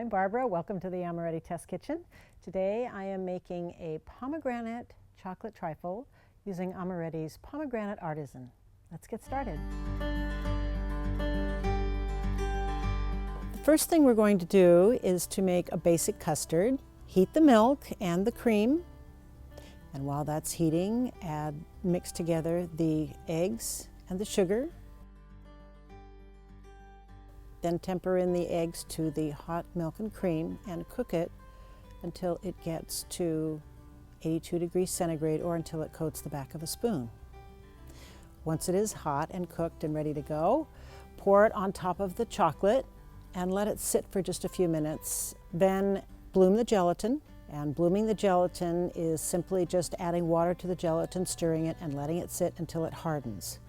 I'm Barbara. Welcome to the Amoretti Test Kitchen. Today I am making a pomegranate chocolate trifle using Amoretti's Pomegranate Artisan. Let's get started. The first thing we're going to do is to make a basic custard. Heat the milk and the cream, and while that's heating, mix together the eggs and the sugar. Then temper in the eggs to the hot milk and cream and cook it until it gets to 82 degrees centigrade or until it coats the back of a spoon. Once it is hot and cooked and ready to go, pour it on top of the chocolate and let it sit for just a few minutes. Then bloom the gelatin, and blooming the gelatin is simply just adding water to the gelatin, stirring it and letting it sit until it hardens.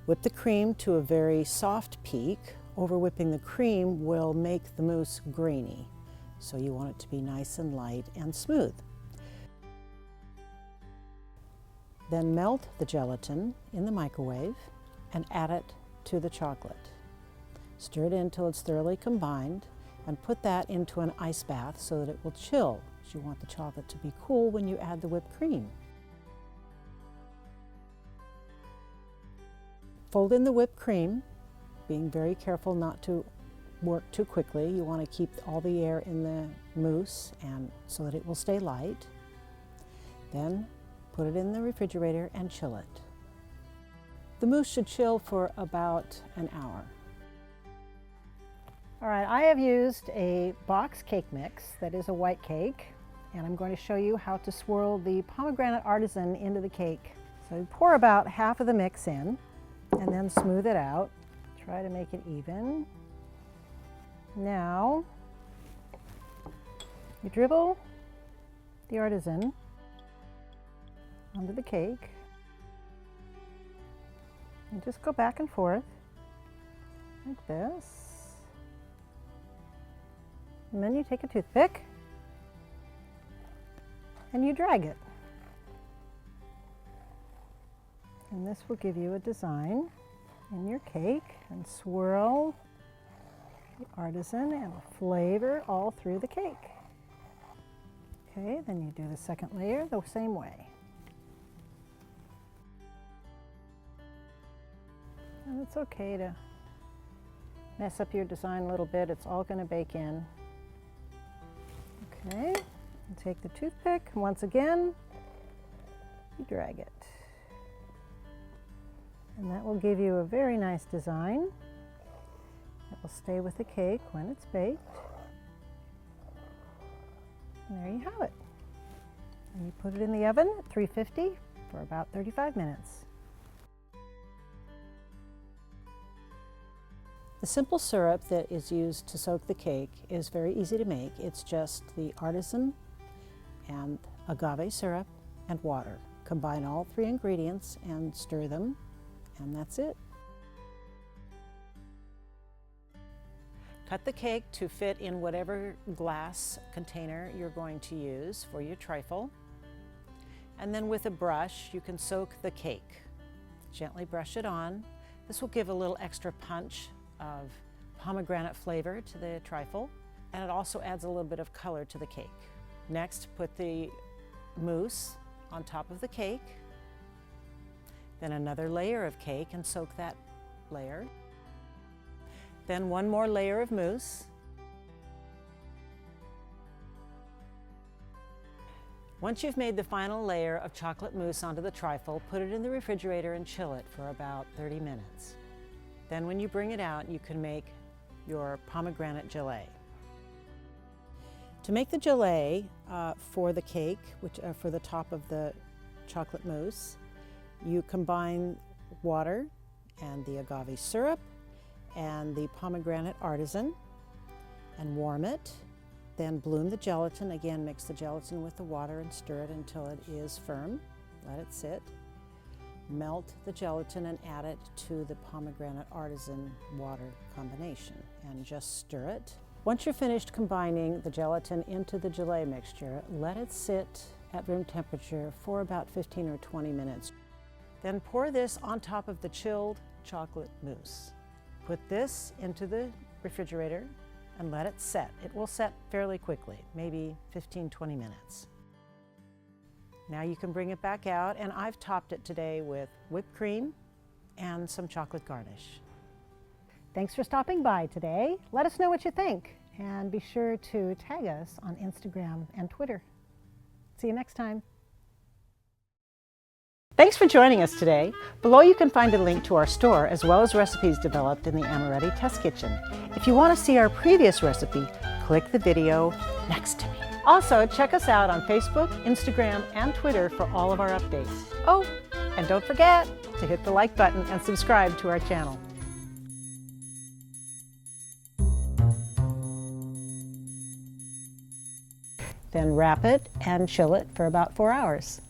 Whip the cream to a very soft peak. Over whipping the cream will make the mousse grainy, so you want it to be nice and light and smooth. Then melt the gelatin in the microwave and add it to the chocolate. Stir it in until it's thoroughly combined and put that into an ice bath so that it will chill, because you want the chocolate to be cool when you add the whipped cream. Fold in the whipped cream, being very careful not to work too quickly. You want to keep all the air in the mousse and so that it will stay light. Then put it in the refrigerator and chill it. The mousse should chill for about an hour. All right, I have used a box cake mix that is a white cake, and I'm going to show you how to swirl the Pomegranate Artisan into the cake. So you pour about half of the mix in and then smooth it out. Try to make it even. Now, you dribble the artisan onto the cake and just go back and forth like this. And then you take a toothpick and you drag it. And this will give you a design in your cake, and swirl the artisan and the flavor all through the cake. Okay, then you do the second layer the same way. And it's okay to mess up your design a little bit. It's all going to bake in. Okay, and take the toothpick, and once again, you drag it. And that will give you a very nice design. It will stay with the cake when it's baked. And there you have it. And you put it in the oven at 350 for about 35 minutes. The simple syrup that is used to soak the cake is very easy to make. It's just the artisan and agave syrup and water. Combine all three ingredients and stir them, and that's it. Cut the cake to fit in whatever glass container you're going to use for your trifle. And then with a brush, you can soak the cake. Gently brush it on. This will give a little extra punch of pomegranate flavor to the trifle, and it also adds a little bit of color to the cake. Next, put the mousse on top of the cake. Then another layer of cake and soak that layer. Then one more layer of mousse. Once you've made the final layer of chocolate mousse onto the trifle, put it in the refrigerator and chill it for about 30 minutes. Then when you bring it out, you can make your pomegranate gelee. To make the gelee for the cake, for the top of the chocolate mousse, you combine water and the agave syrup and the pomegranate artisan and warm it. Then bloom the gelatin. Again, mix the gelatin with the water and stir it until it is firm. Let it sit. Melt the gelatin and add it to the pomegranate artisan water combination and just stir it. Once you're finished combining the gelatin into the gelee mixture, let it sit at room temperature for about 15 or 20 minutes. Then pour this on top of the chilled chocolate mousse. Put this into the refrigerator and let it set. It will set fairly quickly, maybe 15-20 minutes. Now you can bring it back out, and I've topped it today with whipped cream and some chocolate garnish. Thanks for stopping by today. Let us know what you think, and be sure to tag us on Instagram and Twitter. See you next time. Thanks for joining us today. Below you can find a link to our store as well as recipes developed in the Amoretti Test Kitchen. If you want to see our previous recipe, click the video next to me. Also, check us out on Facebook, Instagram, and Twitter for all of our updates. Oh, and don't forget to hit the like button and subscribe to our channel. Then wrap it and chill it for about 4 hours.